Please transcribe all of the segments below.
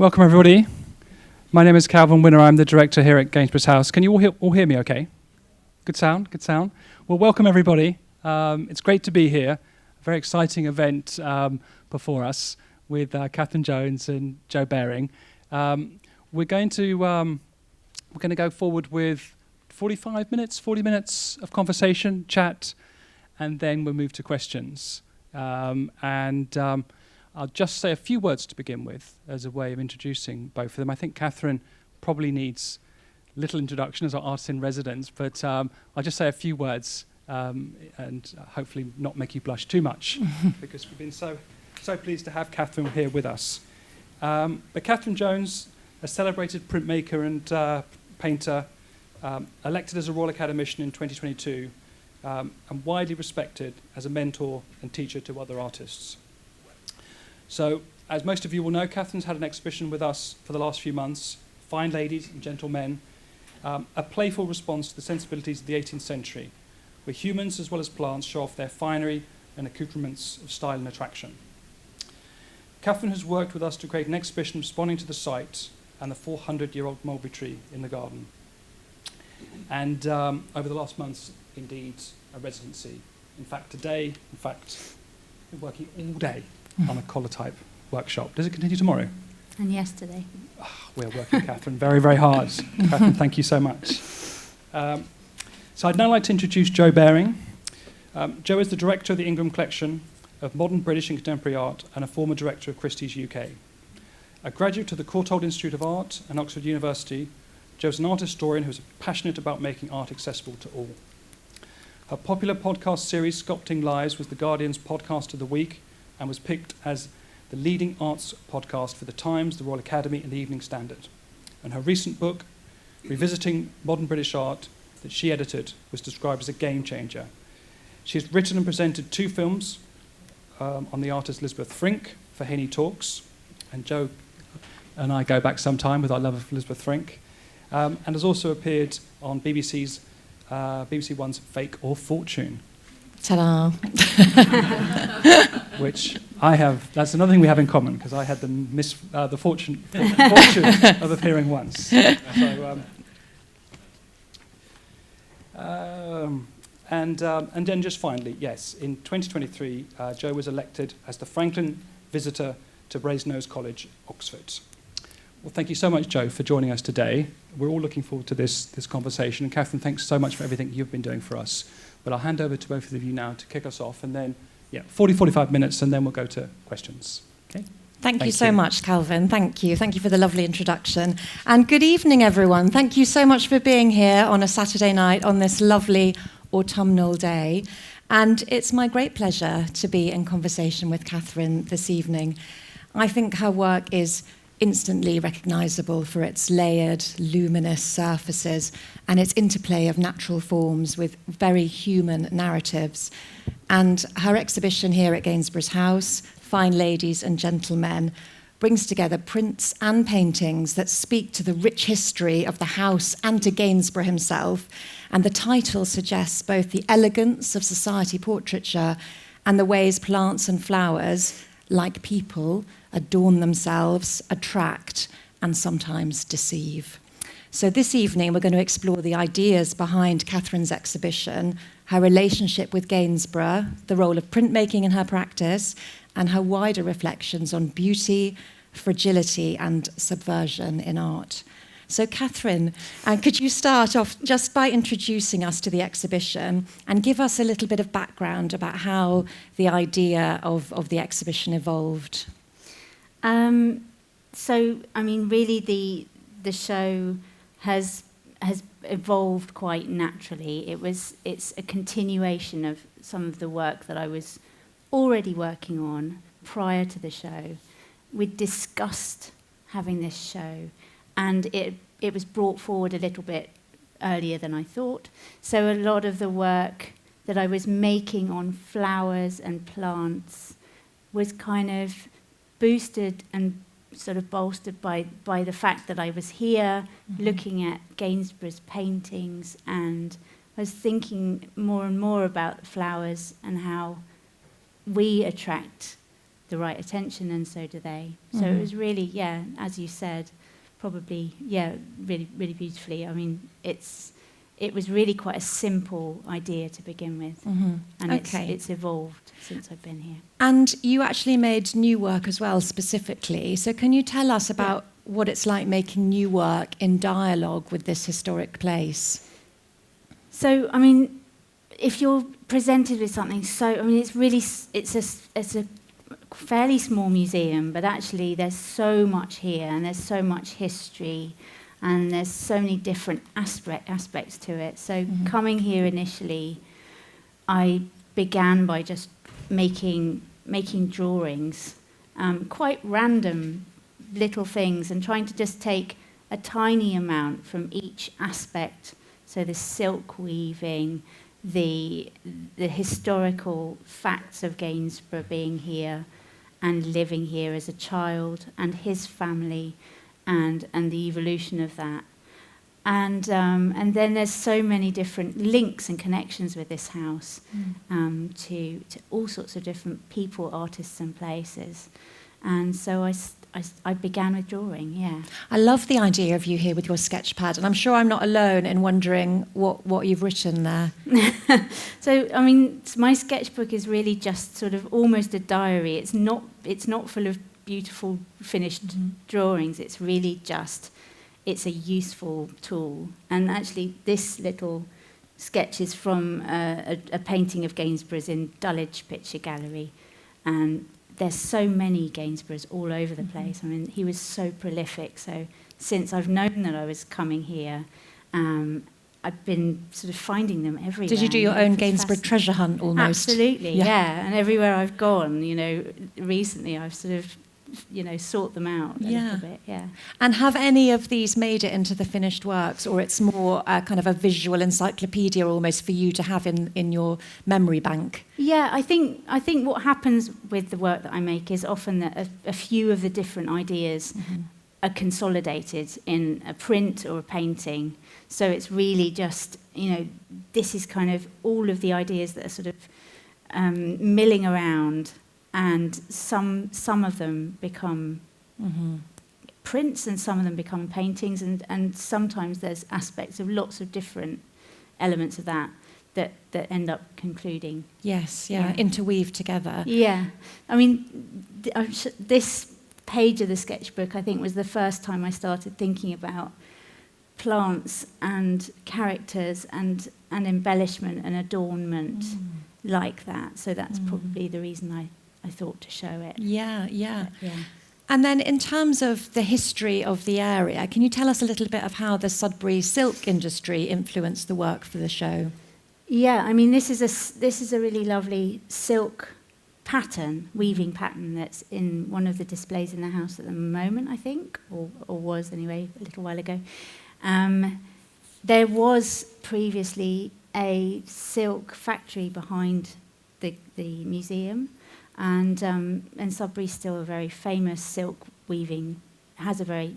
Welcome, everybody. My name is Calvin Winner. I'm the director here at Gainsborough's House. Can you all hear me okay? Good sound, good sound. Well, welcome, everybody. It's great to be here. A very exciting event before us with Katherine Jones and Joe Baring. We're going to go forward with 40 minutes of conversation, chat, and then we'll move to questions. I'll just say a few words to begin with as a way of introducing both of them. I think Katherine probably needs little introduction as our artist in residence, but I'll just say a few words and hopefully not make you blush too much because we've been so pleased to have Katherine here with us. But Katherine Jones, a celebrated printmaker and painter, elected as a Royal Academician in 2022 and widely respected as a mentor and teacher to other artists. So, as most of you will know, Katherine's had an exhibition with us for the last few months, Fine Ladies and Gentlemen, a playful response to the sensibilities of the 18th century, where humans as well as plants show off their finery and accoutrements of style and attraction. Katherine has worked with us to create an exhibition responding to the site and the 400-year-old mulberry tree in the garden. And over the last months, indeed, a residency. In fact, today, we're working all day on a collar-type workshop. Does it continue tomorrow? And yesterday. We're working, Katherine, very, very hard. Katherine, thank you so much. So I'd now like to introduce Joe Baring. Joe is the director of the Ingram collection of modern British and contemporary art and a former director of Christie's UK. A graduate of the Courtauld Institute of Art and Oxford University, Joe's an art historian who's passionate about making art accessible to all. Her popular podcast series, Sculpting Lives, was The Guardian's Podcast of the Week and was picked as the leading arts podcast for The Times, the Royal Academy, and the Evening Standard. And her recent book, Revisiting Modern British Art, that she edited, was described as a game changer. She has written and presented 2 films on the artist Elizabeth Frink for Haney Talks, and Joe and I go back some time with our love of Elizabeth Frink, and has also appeared on BBC One's Fake or Fortune. Ta-da! Which I have. That's another thing we have in common because I had the fortune of appearing once. So, and then just finally, yes, in 2023, Joe was elected as the Franklin Visitor to Brasenose College, Oxford. Well, thank you so much, Joe, for joining us today. We're all looking forward to this conversation. And Katherine, thanks so much for everything you've been doing for us. But I'll hand over to both of you now to kick us off, and then, 45 minutes, and then we'll go to questions. Okay? Thank you so much, Calvin. Thank you. Thank you for the lovely introduction. And good evening, everyone. Thank you so much for being here on a Saturday night on this lovely autumnal day. And it's my great pleasure to be in conversation with Katherine this evening. I think her work is instantly recognisable for its layered, luminous surfaces and its interplay of natural forms with very human narratives. And her exhibition here at Gainsborough's House, Fine Ladies and Gentlemen, brings together prints and paintings that speak to the rich history of the house and to Gainsborough himself. And the title suggests both the elegance of society portraiture and the ways plants and flowers, like people, adorn themselves, attract, and sometimes deceive. So this evening, we're going to explore the ideas behind Katherine's exhibition, her relationship with Gainsborough, the role of printmaking in her practice, and her wider reflections on beauty, fragility, and subversion in art. So Katherine, could you start off just by introducing us to the exhibition and give us a little bit of background about how the idea of the exhibition evolved? Really the show has evolved quite naturally. It's a continuation of some of the work that I was already working on prior to the show. We'd discussed having this show, and it was brought forward a little bit earlier than I thought. So a lot of the work that I was making on flowers and plants was kind of boosted and sort of bolstered by the fact that I was here looking at Gainsborough's paintings, and I was thinking more and more about flowers and how we attract the right attention, and so do they. So it was really, as you said, probably, really, really beautifully. I mean, it was really quite a simple idea to begin with, and it's evolved since I've been here. And you actually made new work as well, specifically. So can you tell us about what it's like making new work in dialogue with this historic place? So, I mean, if you're presented with something it's a fairly small museum, but actually there's so much here, and there's so much history, and there's so many different aspects to it. So coming here initially, I began by just making drawings, quite random little things, and trying to just take a tiny amount from each aspect. So the silk weaving, the historical facts of Gainsborough being here and living here as a child, and his family, and the evolution of that. And then there's so many different links and connections with this house to all sorts of different people, artists and places. And so I began with drawing, I love the idea of you here with your sketch pad, and I'm sure I'm not alone in wondering what you've written there. So, I mean, my sketchbook is really just sort of almost a diary. It's not full of beautiful finished drawings. It's really just, it's a useful tool. And actually, this little sketch is from a painting of Gainsborough's in Dulwich Picture Gallery, and there's so many Gainsboroughs all over the place. I mean, he was so prolific. So since I've known that I was coming here, I've been sort of finding them everywhere. Did you do your own Gainsborough treasure hunt almost? Absolutely, yeah. And everywhere I've gone, recently I've sort of, sort them out a little bit, And have any of these made it into the finished works, or it's more kind of a visual encyclopedia almost for you to have in your memory bank? Yeah, I think what happens with the work that I make is often that a few of the different ideas are consolidated in a print or a painting. So it's really just, this is kind of all of the ideas that are sort of milling around, and some of them become prints, and some of them become paintings, and sometimes there's aspects of lots of different elements of that end up concluding. Yes, interweave together. Yeah. I mean, this page of the sketchbook, I think, was the first time I started thinking about plants and characters and embellishment and adornment like that. So that's probably the reason I thought to show it. Yeah. And then in terms of the history of the area, can you tell us a little bit of how the Sudbury silk industry influenced the work for the show? Yeah, I mean, this is a really lovely silk pattern, weaving pattern, that's in one of the displays in the house at the moment, I think, or was anyway, a little while ago. There was previously a silk factory behind the museum, and Sudbury's still a very famous silk weaving, has a very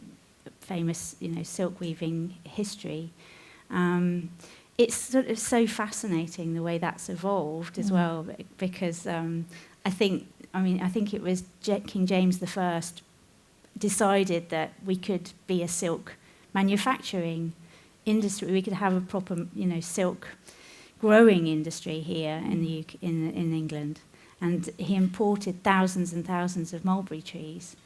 famous, silk weaving history. It's sort of so fascinating the way that's evolved as well, because I think it was King James I decided that we could be a silk manufacturing industry. We could have a proper, silk growing industry here in England. And he imported thousands and thousands of mulberry trees,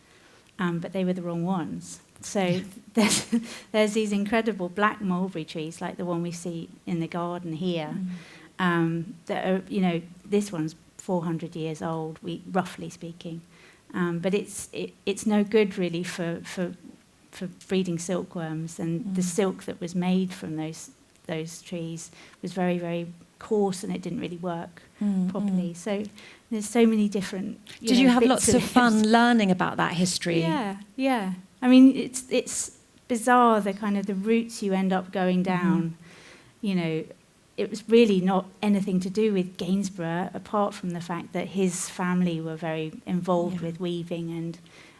but they were the wrong ones. So there's these incredible black mulberry trees, like the one we see in the garden here, that are, this one's 400 years old, roughly speaking. But it's no good really for breeding silkworms, and the silk that was made from those trees was very, very coarse, and it didn't really work properly. So there's so many different. Did you have lots of fun learning about that history? Yeah. I mean, it's bizarre, the kind of the routes you end up going down. It was really not anything to do with Gainsborough, apart from the fact that his family were very involved with weaving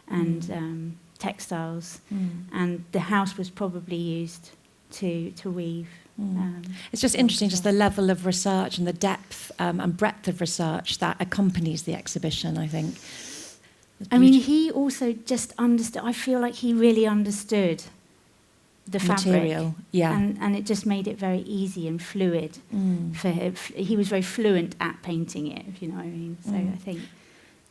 and textiles, and the house was probably used to weave. It's just interesting, just the level of research and the depth and breadth of research that accompanies the exhibition, I think. I mean, he also just understood. I feel like he really understood the material, fabric, and it just made it very easy and fluid for him. He was very fluent at painting it, if you know what I mean. So I think.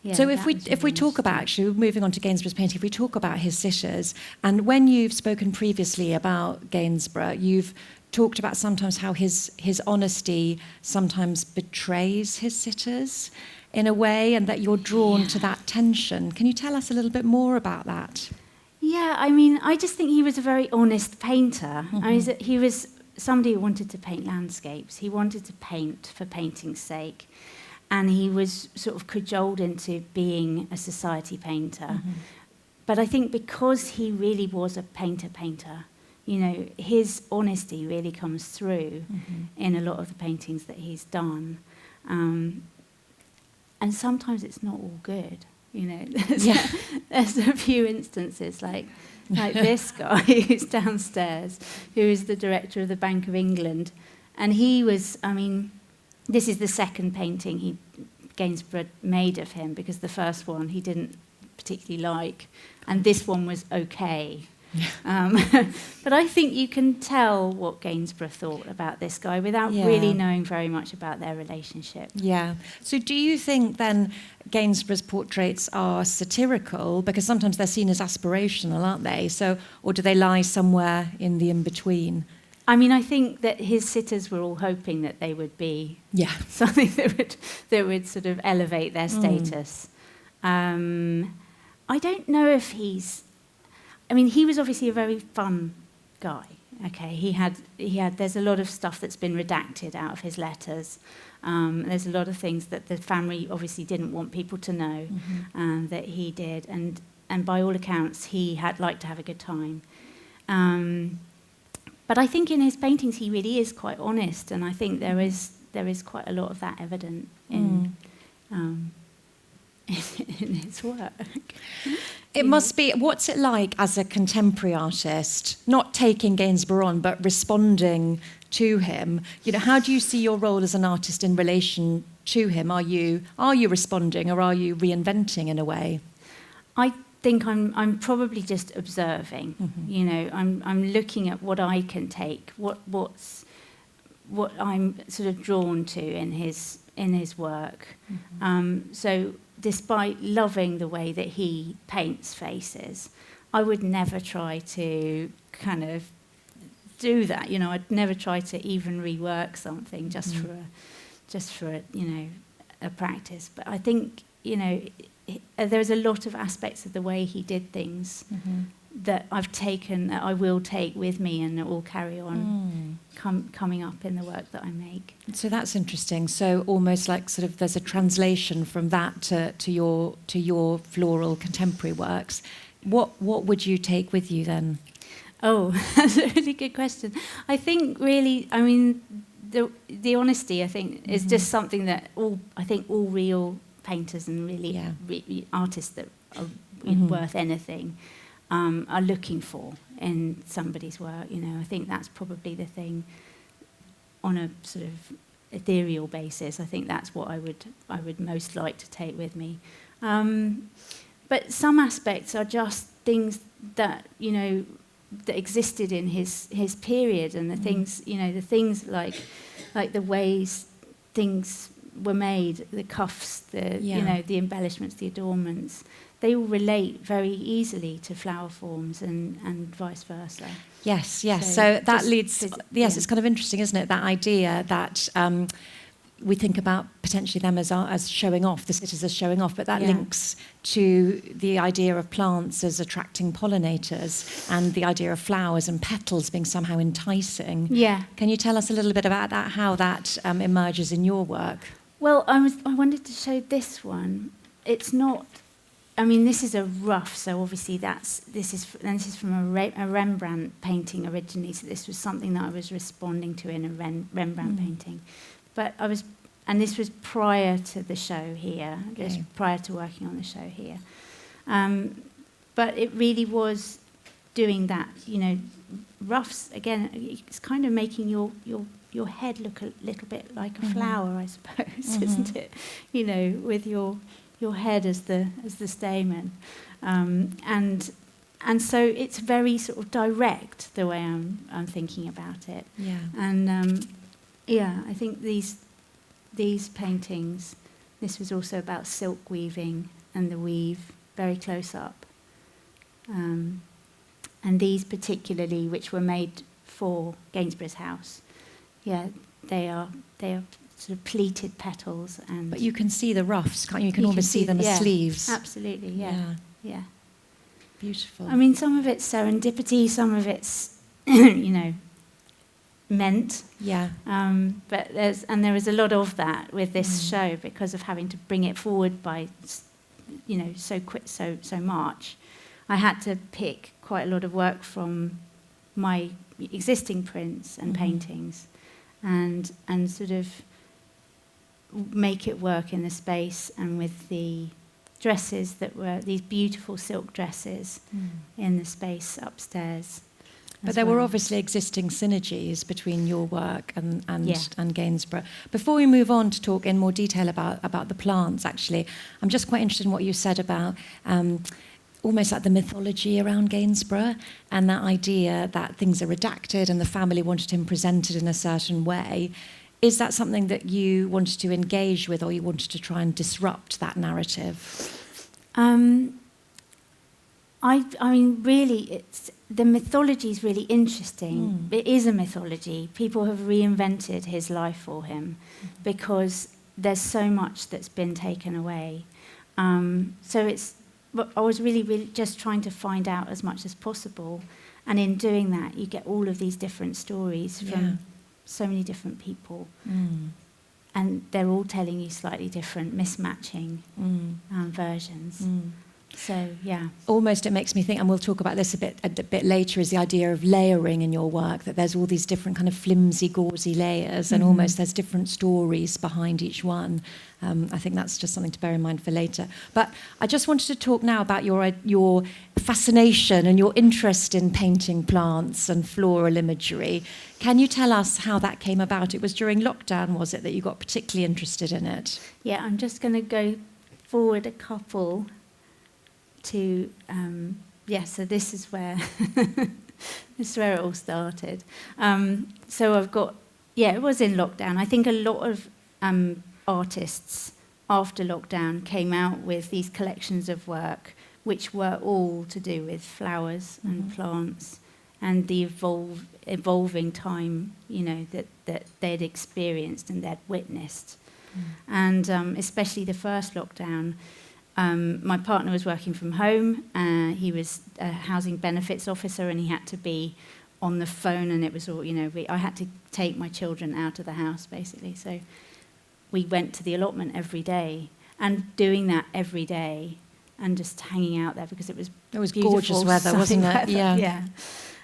Yeah, so if we talk about, actually moving on to Gainsborough's painting, if we talk about his sitters, and when you've spoken previously about Gainsborough, you've talked about sometimes how his honesty sometimes betrays his sitters in a way, and that you're drawn to that tension. Can you tell us a little bit more about that? Yeah, I mean, I just think he was a very honest painter. I mean, he was somebody who wanted to paint landscapes. He wanted to paint for painting's sake. And he was sort of cajoled into being a society painter. But I think because he really was a painter, you know, his honesty really comes through in a lot of the paintings that he's done. And sometimes it's not all good, you know. There's a few instances like this guy who's downstairs, who is the director of the Bank of England. And he was, I mean, this is the second painting Gainsborough made of him, because the first one he didn't particularly like, and this one was okay. But I think you can tell what Gainsborough thought about this guy without really knowing very much about their relationship. Yeah. So do you think then Gainsborough's portraits are satirical, because sometimes they're seen as aspirational, aren't they? So, or do they lie somewhere in the in-between? I mean, I think that his sitters were all hoping that they would be something that would sort of elevate their status. I don't know if he's. I mean, he was obviously a very fun guy. Okay, he had. There's a lot of stuff that's been redacted out of his letters. There's a lot of things that the family obviously didn't want people to know, that he did, and by all accounts, he had liked to have a good time. But I think in his paintings he really is quite honest, and I think there is quite a lot of that evident in his work. It must be. What's it like as a contemporary artist, not taking Gainsborough on, but responding to him? You know, how do you see your role as an artist in relation to him? Are you responding, or are you reinventing in a way? I think I'm probably just observing. You know, I'm looking at what I can take, what I'm sort of drawn to in his work. So despite loving the way that he paints faces, I would never try to kind of do that. You know, I'd never try to even rework something just for you know, a practice. But I think, you know, there's a lot of aspects of the way he did things that I've taken, that I will take with me, and it will carry on coming up in the work that I make. So that's interesting. So almost like sort of there's a translation from that to your floral contemporary works. What would you take with you then? Oh, that's a really good question. I think really, I mean, the honesty, I think, is just something that all real painters and really artists that are worth anything are looking for in somebody's work. You know, I think that's probably the thing. On a sort of ethereal basis, I think that's what I would most like to take with me. But some aspects are just things that, you know, that existed in his period, and the things, you know, the things like the ways things were made, the cuffs, you know, the embellishments, the adornments, they all relate very easily to flower forms and vice versa. Yes. So that leads. Yes, it's kind of interesting, isn't it? That idea that we think about potentially them as showing off, the sitters as showing off, but that links to the idea of plants as attracting pollinators, and the idea of flowers and petals being somehow enticing. Yeah. Can you tell us a little bit about that? How that emerges in your work? Well, I wanted to show this one. It's not. I mean, this is a rough, so obviously this is from a Rembrandt painting originally. So this was something that I was responding to in a Rembrandt painting, but and this was prior to the show here, just prior to working on the show here. But it really was doing that, you know, roughs again. It's kind of making your head look a little bit like a flower, I suppose, isn't it? You know, with your your head as the stamen, and so it's very sort of direct the way I'm thinking about it. Yeah. And I think these paintings. This was also about silk weaving and the weave very close up. And these particularly, which were made for Gainsborough's house, they are sort of pleated petals. But you can see the ruffs, can't you? You can almost see them as sleeves. Absolutely, yeah. Beautiful. I mean, some of it's serendipity, some of it's, meant. Yeah. But there is a lot of that with this show because of having to bring it forward by, so quick, so much. I had to pick quite a lot of work from my existing prints and paintings, and sort of make it work in the space and with the dresses that were these beautiful silk dresses in the space upstairs. But there were obviously existing synergies between your work and Gainsborough. Before we move on to talk in more detail about the plants, actually, I'm just quite interested in what you said about almost like the mythology around Gainsborough and that idea that things are redacted and the family wanted him presented in a certain way. Is that something that you wanted to engage with, or you wanted to try and disrupt that narrative? I mean, really, the mythology is really interesting. It is a mythology. People have reinvented his life for him because there's so much that's been taken away. But I was really just trying to find out as much as possible, and in doing that, you get all of these different stories from so many different people, and they're all telling you slightly different, mismatching versions. So, yeah. Almost it makes me think, and we'll talk about this a bit later, is the idea of layering in your work, that there's all these different kind of flimsy, gauzy layers, and almost there's different stories behind each one. I think that's just something to bear in mind for later. But I just wanted to talk now about your fascination and your interest in painting plants and floral imagery. Can you tell us how that came about? It was during lockdown, was it, that you got particularly interested in it? Yeah, I'm just going to go forward a couple to so this is where it all started. So I've got it was in lockdown. I think a lot of artists after lockdown came out with these collections of work which were all to do with flowers and plants and the evolving time that they'd experienced and they'd witnessed. And especially the first lockdown, my partner was working from home. He was a housing benefits officer, and he had to be on the phone. And it was all, I had to take my children out of the house, basically. So we went to the allotment every day, and doing that every day, and just hanging out there because it was gorgeous weather, wasn't it? Yeah.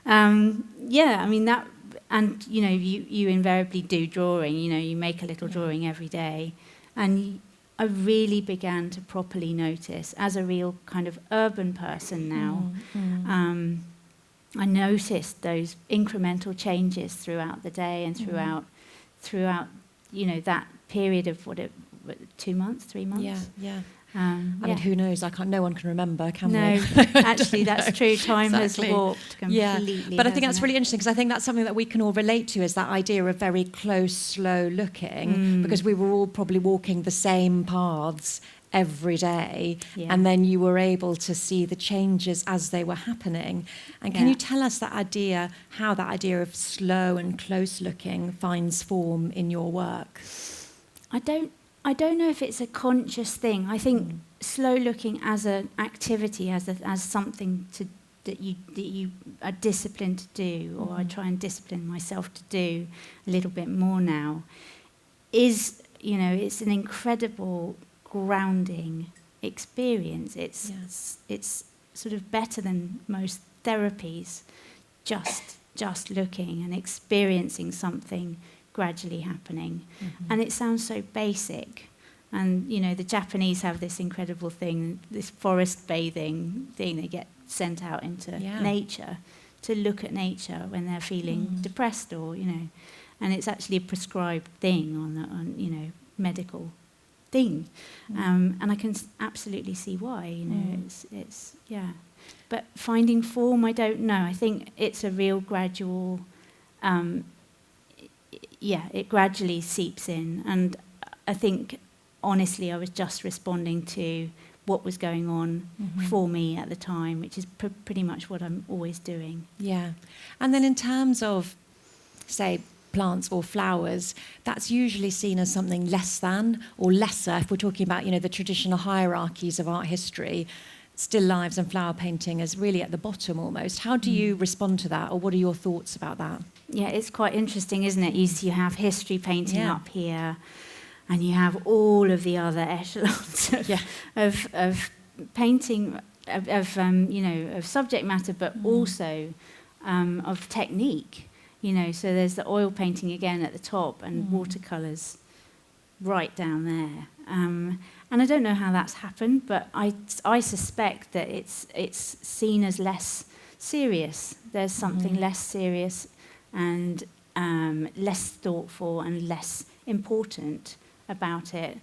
I mean that, and you invariably do drawing. You make a little drawing every day, and I really began to properly notice, as a real kind of urban person now, I noticed those incremental changes throughout the day and throughout that period of 2 months, 3 months. Yeah. I mean, who knows? No one can remember, can we? No, actually, that's true. Time has warped completely. Yeah. But I think that's really interesting, because I think that's something that we can all relate to, is that idea of very close, slow looking, because we were all probably walking the same paths every day, and then you were able to see the changes as they were happening. And can you tell us how that idea of slow and close looking finds form in your work? I don't know if it's a conscious thing. I think slow looking as an activity, as something that you are disciplined to do, or I try and discipline myself to do a little bit more now, is it's an incredible grounding experience. It's sort of better than most therapies. Just looking and experiencing something gradually happening. And it sounds so basic, and the Japanese have this incredible thing, this forest bathing thing. They get sent out into nature to look at nature when they're feeling depressed, or and it's actually a prescribed thing on medical thing. And I can absolutely see why, you know, it's But finding form, I don't know. I think it's a real gradual, it gradually seeps in. And I think, honestly, I was just responding to what was going on for me at the time, which is pretty much what I'm always doing. Yeah. And then in terms of, say, plants or flowers, that's usually seen as something less than or lesser. If we're talking about, you know, the traditional hierarchies of art history, still lives and flower painting is really at the bottom almost. How do you respond to that, or what are your thoughts about that? Yeah, it's quite interesting, isn't it? You have history painting up here, and you have all of the other echelons of painting, of subject matter, but also of technique. You know, so there's the oil painting again at the top, and watercolours right down there. And I don't know how that's happened, but I suspect that it's seen as less serious. There's something less serious and less thoughtful and less important about it.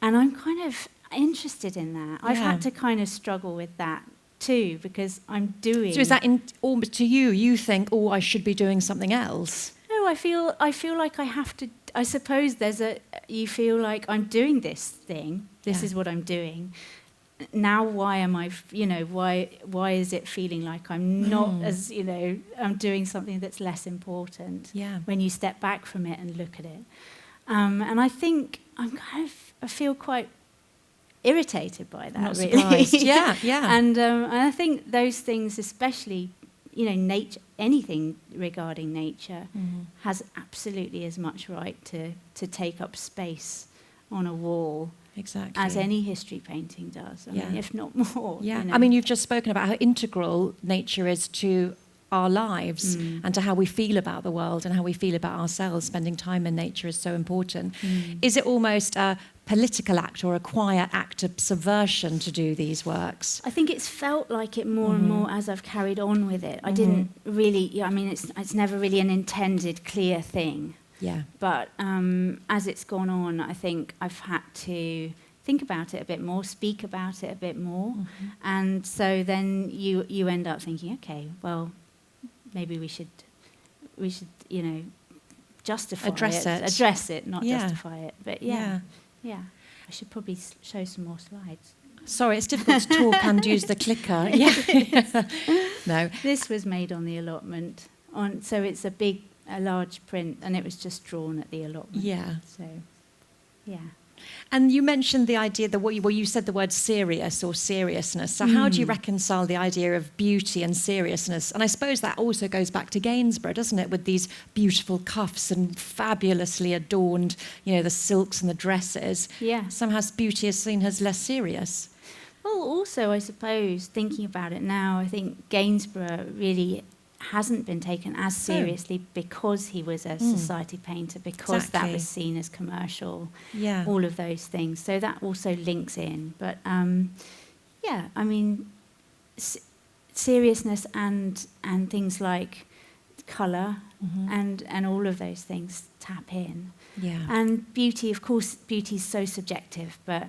And I'm kind of interested in that. I've had to kind of struggle with that too, because I'm doing... So is that almost to you, you think, oh, I should be doing something else? No, I feel like I have to... I suppose you feel like I'm doing this thing. This is what I'm doing. Now, why am I, why is it feeling like I'm not as, I'm doing something that's less important when you step back from it and look at it? And I think I feel quite irritated by that, not really. Surprised. Yeah. And I think those things, especially, nature, anything regarding nature, has absolutely as much right to take up space on a wall as any history painting does. I mean, if not more. Yeah. I mean, you've just spoken about how integral nature is to our lives and to how we feel about the world and how we feel about ourselves. Spending time in nature is so important. Is it almost a political act or a quiet act of subversion to do these works? I think it's felt like it more and more as I've carried on with it. I didn't really, it's never really an intended clear thing. Yeah. But as it's gone on, I think I've had to think about it a bit more, speak about it a bit more. And so then you end up thinking, okay, well, maybe we should, justify address it, not justify it. But yeah, I should probably show some more slides. Sorry, it's difficult to talk and use the clicker. No. This was made on the allotment, so it's a large print, and it was just drawn at the allotment. Yeah. So, yeah. And you mentioned the idea that you said the word serious or seriousness. So how do you reconcile the idea of beauty and seriousness? And I suppose that also goes back to Gainsborough, doesn't it? With these beautiful cuffs and fabulously adorned, the silks and the dresses. Yeah. Somehow beauty is seen as less serious. Well, also, I suppose, thinking about it now, I think Gainsborough really hasn't been taken as seriously because he was a society painter, because that was seen as commercial, all of those things. So that also links in. But, seriousness and things like colour and all of those things tap in. Yeah. And beauty, of course, beauty is so subjective, but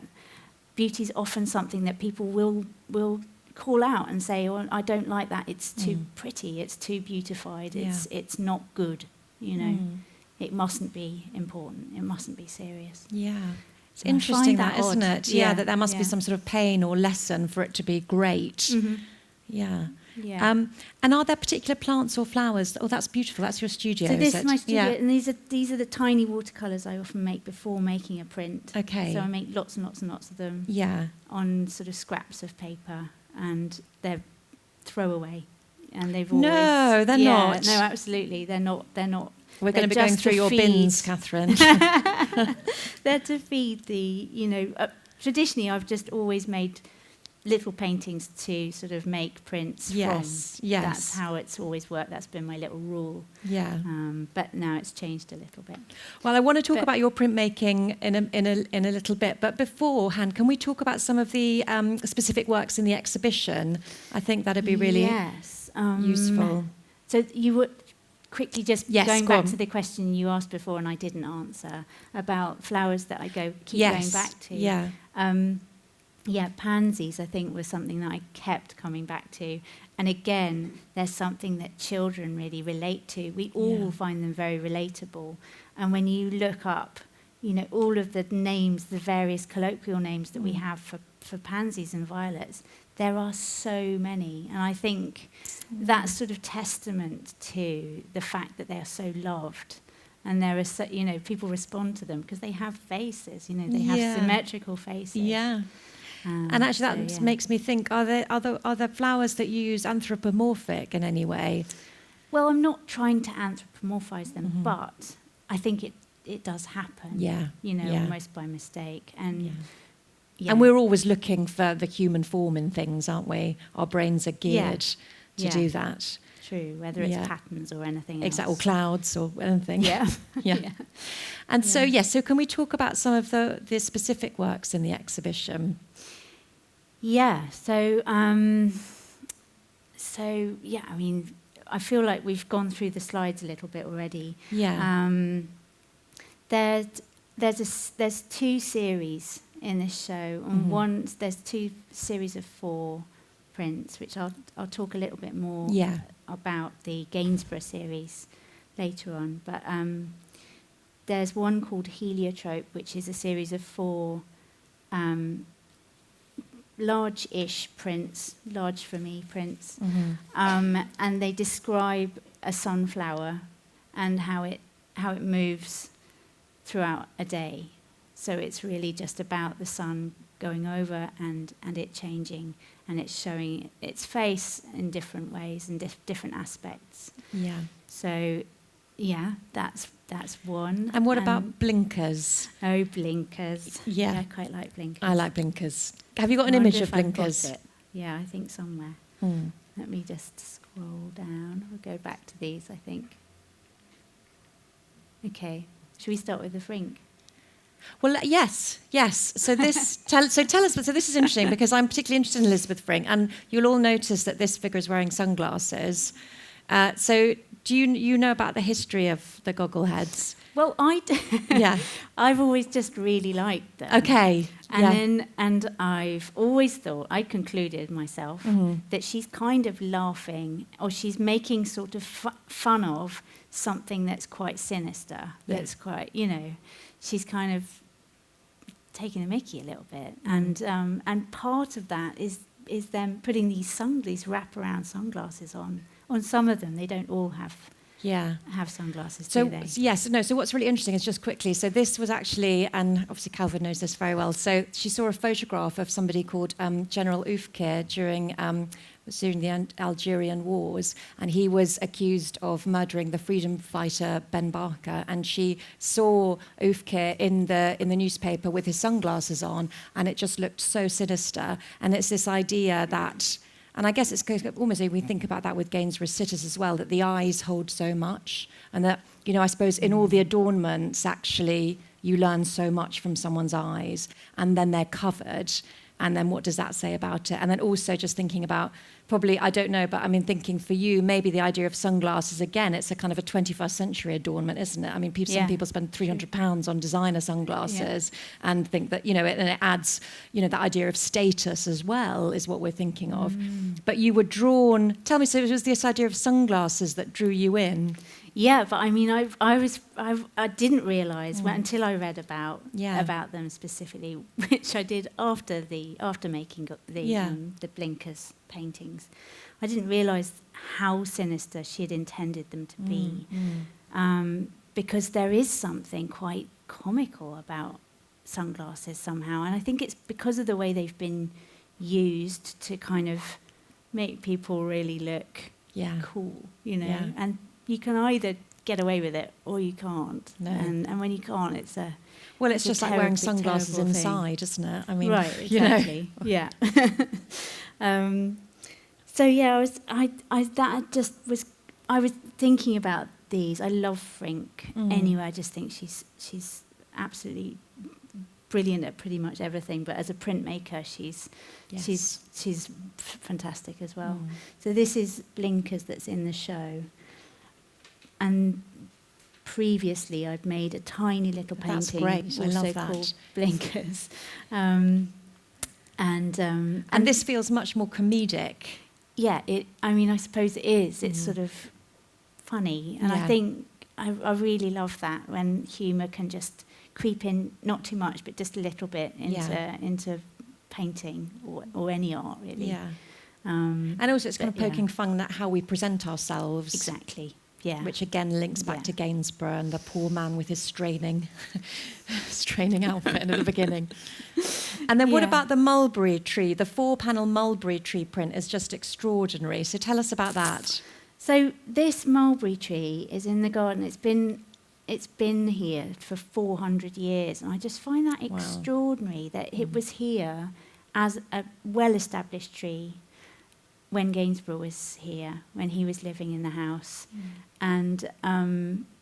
beauty is often something that people will call out and say, "Oh, I don't like that. It's too pretty. It's too beautified. It's not good. It mustn't be important. It mustn't be serious." Yeah, it's interesting that, isn't it? Yeah, that there must be some sort of pain or lesson for it to be great. Yeah. Yeah. And are there particular plants or flowers? Oh, that's beautiful. That's your studio. So this is my studio, and these are the tiny watercolours I often make before making a print. Okay. So I make lots and lots and lots of them. Yeah. On sort of scraps of paper, and they're throwaway, and they've always... No, they're not. No, absolutely, they're not. We're going to be going through your bins, Catherine. They're to feed the, traditionally I've just always made little paintings to sort of make prints from. Yes. That's how it's always worked. That's been my little rule. Yeah. But now it's changed a little bit. Well, I want to talk about your printmaking in a little bit. But beforehand, can we talk about some of the specific works in the exhibition? I think that'd be really useful. So you would... quickly just going back to the question you asked before and I didn't answer about flowers that I keep going back to. Yeah, pansies, I think, was something that I kept coming back to. And again, there's something that children really relate to. We all find them very relatable. And when you look up, all of the names, the various colloquial names that we have for pansies and violets, there are so many. And I think that's sort of testament to the fact that they are so loved. And there are, people respond to them because they have faces, they have symmetrical faces. Yeah. And actually that makes me think, are there flowers that you use anthropomorphic in any way? Well, I'm not trying to anthropomorphize them, but I think it does happen, almost by mistake. And and we're always looking for the human form in things, aren't we? Our brains are geared to do that. True, whether it's patterns or anything else. Exactly, or clouds or anything. Yeah. And so can we talk about some of the specific works in the exhibition? Yeah, so I mean, I feel like we've gone through the slides a little bit already. Yeah. There's 2 series in this show, and there's 2 series of 4 prints, which I'll talk a little bit more about the Gainsborough series later on. But there's one called Heliotrope, which is a series of 4 large-ish prints, large for me prints, and they describe a sunflower and how it moves throughout a day. So it's really just about the sun going over and it changing, and it's showing its face in different ways and different aspects. Yeah. So, that's one. And what about blinkers? Oh, blinkers. Yeah. I quite like blinkers. I like blinkers. Have you got an image of blinkers? Yeah, I think somewhere. Let me just scroll down. We'll go back to these, I think. Okay. Should we start with the frink? Well, yes. So tell us. So this is interesting because I'm particularly interested in Elizabeth Frink, and you'll all notice that this figure is wearing sunglasses. So do you know about the history of the goggle heads? Well, I've always just really liked them. Okay. And I've always thought, I concluded myself, that she's kind of laughing, or she's making sort of fun of something that's quite sinister. That's quite, she's kind of taking the mickey a little bit. And part of that is them putting these wraparound sunglasses on. On some of them, they don't all have sunglasses, do they? So what's really interesting is, just quickly, so this was actually, and obviously Calvin knows this very well, so she saw a photograph of somebody called General Oufkir during the Algerian Wars, and he was accused of murdering the freedom fighter Ben Barker, and she saw Oufkir in the newspaper with his sunglasses on, and it just looked so sinister. And it's this idea that, and I guess it's almost like we think about that with Gainsborough's sitters as well, that the eyes hold so much, and that, I suppose in all the adornments, actually, you learn so much from someone's eyes, and then they're covered. And then what does that say about it? And then also just thinking about, probably, I don't know, but I mean, thinking for you, maybe the idea of sunglasses, again, it's a kind of a 21st century adornment, isn't it? I mean, some people spend £300 on designer sunglasses and think that, and it adds, that idea of status as well is what we're thinking of. But you were drawn, tell me, so it was this idea of sunglasses that drew you in? Yeah, but I mean, I didn't realise until I read about them specifically, which I did after making the blinkers paintings. I didn't realise how sinister she had intended them to be, because there is something quite comical about sunglasses somehow, and I think it's because of the way they've been used to kind of make people really look cool, and you can either get away with it or you can't. No. And when you can't, it's just like wearing sunglasses inside, isn't it? I mean, right, exactly. Yeah. I was thinking about these. I love Frink. Anyway, I just think she's absolutely brilliant at pretty much everything. But as a printmaker, she's she's, fantastic as well. So this is Blinkers that's in the show. and previously I'd made a tiny little painting. That's great. I love that. Called Blinkers. And this feels much more comedic. Yeah, I suppose it is. It's sort of funny. And I think I really love that when humour can just creep in, not too much, but just a little bit into painting or any art, really. Yeah. And also it's kind of poking fun at how we present ourselves. Exactly. Yeah. Which again links back to Gainsborough and the poor man with his straining outfit at the beginning. And then what about the mulberry tree? The 4-panel mulberry tree print is just extraordinary. So tell us about that. So this mulberry tree is in the garden. It's been here for 400 years, and I just find that extraordinary that it was here as a well-established tree when Gainsborough was here, when he was living in the house. And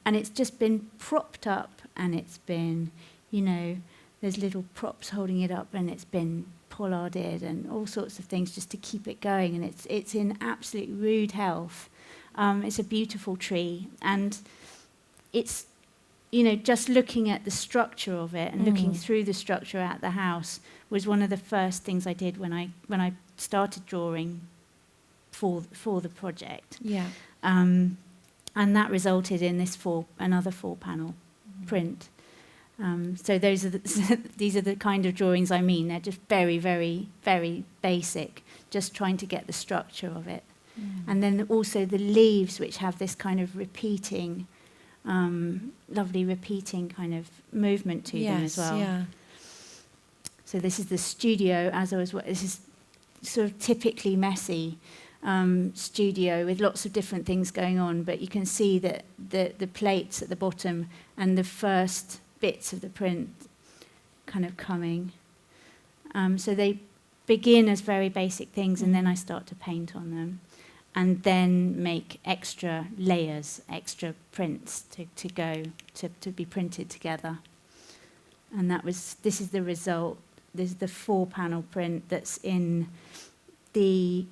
it's just been propped up, and it's been, there's little props holding it up, and it's been pollarded and all sorts of things just to keep it going, and it's in absolute rude health. It's a beautiful tree, and it's, just looking at the structure of it and looking through the structure at the house was one of the first things I did when I started drawing for the project. Yeah. And that resulted in this another 4-panel print. So these are the kind of drawings I mean. They're just very, very, very basic, just trying to get the structure of it. And then also the leaves, which have this kind of repeating, lovely repeating kind of movement to them as well. Yeah. So this is the studio. This is sort of typically messy studio with lots of different things going on, but you can see that the plates at the bottom and the first bits of the print kind of coming. So they begin as very basic things, and then I start to paint on them, and then make extra layers, extra prints to be printed together. And this is the result. This is the 4-panel print that's in the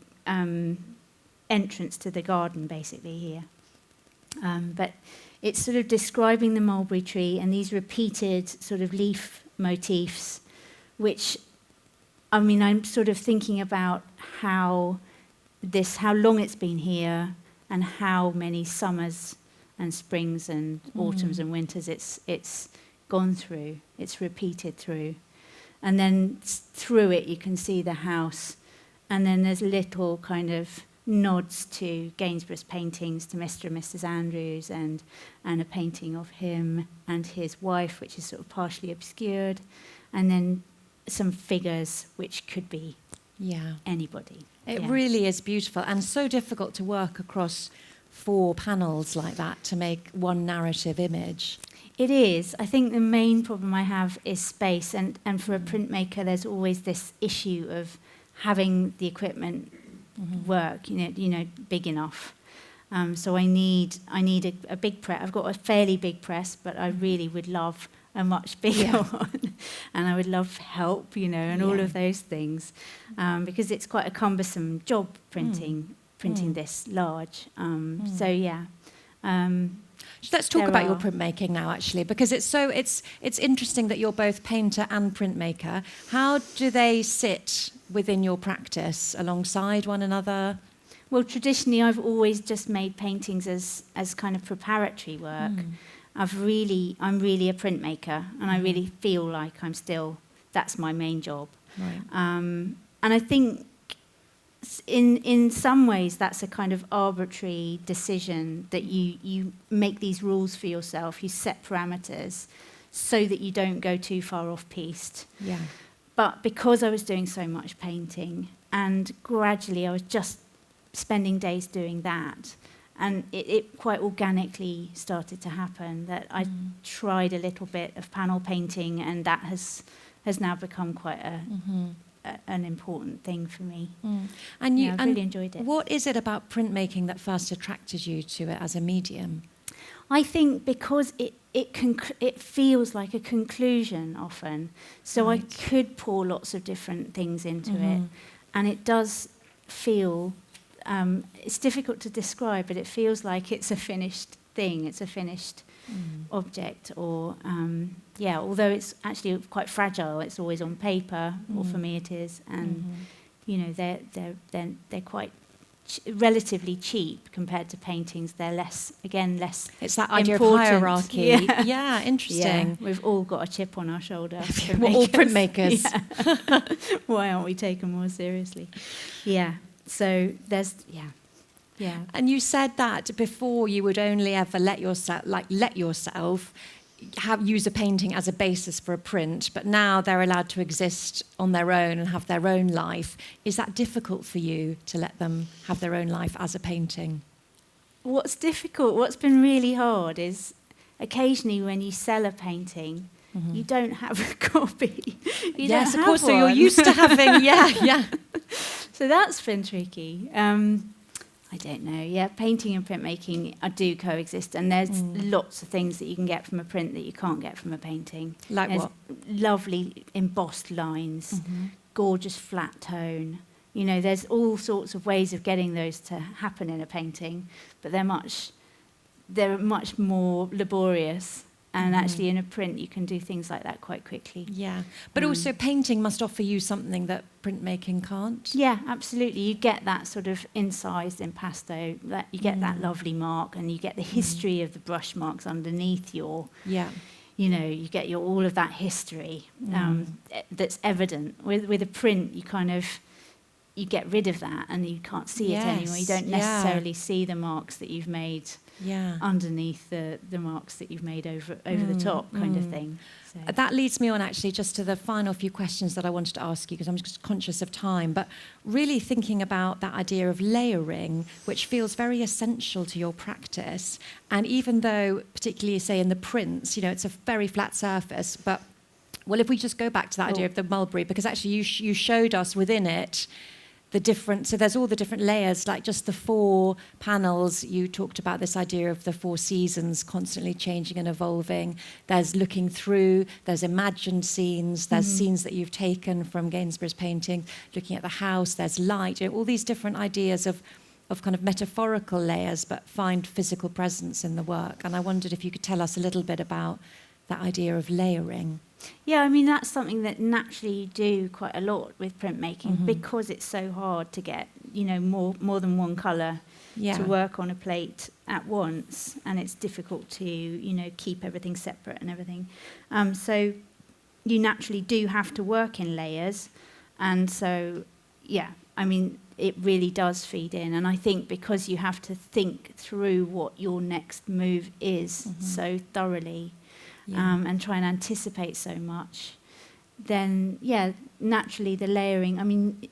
entrance to the garden, basically, here. But it's sort of describing the mulberry tree and these repeated sort of leaf motifs, which, I'm sort of thinking about how long it's been here and how many summers and springs and autumns and winters it's gone through, it's repeated through. And then through it you can see the house, and then there's little kind of nods to Gainsborough's paintings, to Mr. and Mrs. Andrews, and a painting of him and his wife, which is sort of partially obscured, and then some figures which could be anybody. It really is beautiful, and so difficult to work across 4 panels like that to make one narrative image. It is. I think the main problem I have is space, and for a printmaker there's always this issue of having the equipment work, big enough. So I need a big press. I've got a fairly big press, but I really would love a much bigger one, and I would love help, and all of those things, because it's quite a cumbersome job printing this large. Let's talk about your printmaking now, actually, because it's interesting that you're both painter and printmaker. How do they sit within your practice alongside one another? Well, traditionally, I've always just made paintings as kind of preparatory work. I'm really a printmaker, and I really feel like that's my main job. Right. And I think in some ways that's a kind of arbitrary decision, that you make these rules for yourself, you set parameters so that you don't go too far off-piste. Yeah. But because I was doing so much painting, and gradually I was just spending days doing that, and it quite organically started to happen that I tried a little bit of panel painting, and that has now become quite an important thing for me. And I've really enjoyed it. What is it about printmaking that first attracted you to it as a medium? I think because it feels like a conclusion often, so I could pour lots of different things into it, and it does feel, it's difficult to describe, but it feels like it's a finished thing. It's a finished object, or although it's actually quite fragile, it's always on paper, or for me it is, and you know, they're quite relatively cheap compared to paintings. They're less. It's that idea of important. hierarchy. Yeah, interesting. Yeah, we've all got a chip on our shoulder. We're all printmakers. Yeah. Why aren't we taken more seriously? Yeah. So there's yeah. And you said that before you would only ever let yourself use a painting as a basis for a print, but now they're allowed to exist on their own and have their own life. Is that difficult for you to let them have their own life as a painting? What's been really hard is occasionally when you sell a painting, you don't have a copy. Yes, of course, so you're used to having, yeah. So that's been tricky. I don't know. Yeah, painting and printmaking do coexist, and there's lots of things that you can get from a print that you can't get from a painting. Like there's what? Lovely embossed lines, gorgeous flat tone. You know, there's all sorts of ways of getting those to happen in a painting, but they're much more laborious. And actually, in a print, you can do things like that quite quickly. Yeah, but also painting must offer you something that printmaking can't. Yeah, absolutely. You get that sort of incised impasto. That you get that lovely mark, and you get the history of the brush marks underneath your. Yeah. You know, you get all of that history that's evident. With a print, you get rid of that, and you can't see it anymore. You don't necessarily see the marks that you've made. Underneath the marks that you've made over the top, kind of thing. So. That leads me on actually just to the final few questions that I wanted to ask you, because I'm just conscious of time, but really thinking about that idea of layering, which feels very essential to your practice. And even though, particularly say in the prints, you know, it's a very flat surface, but well, if we just go back to that idea of the mulberry, because actually you showed us within it the different, so there's all the different layers, like just the 4 panels. You talked about this idea of the 4 seasons constantly changing and evolving. There's looking through, there's imagined scenes, there's scenes that you've taken from Gainsborough's painting, looking at the house, there's light, you know, all these different ideas of kind of metaphorical layers, but find physical presence in the work. And I wondered if you could tell us a little bit about that idea of layering. Yeah, I mean, that's something that naturally you do quite a lot with printmaking because it's so hard to get, you know, more than one colour to work on a plate at once, and it's difficult to, you know, keep everything separate and everything. So you naturally do have to work in layers, and so, yeah, I mean, it really does feed in. And I think because you have to think through what your next move is so thoroughly, and try and anticipate so much, then, naturally the layering, I mean,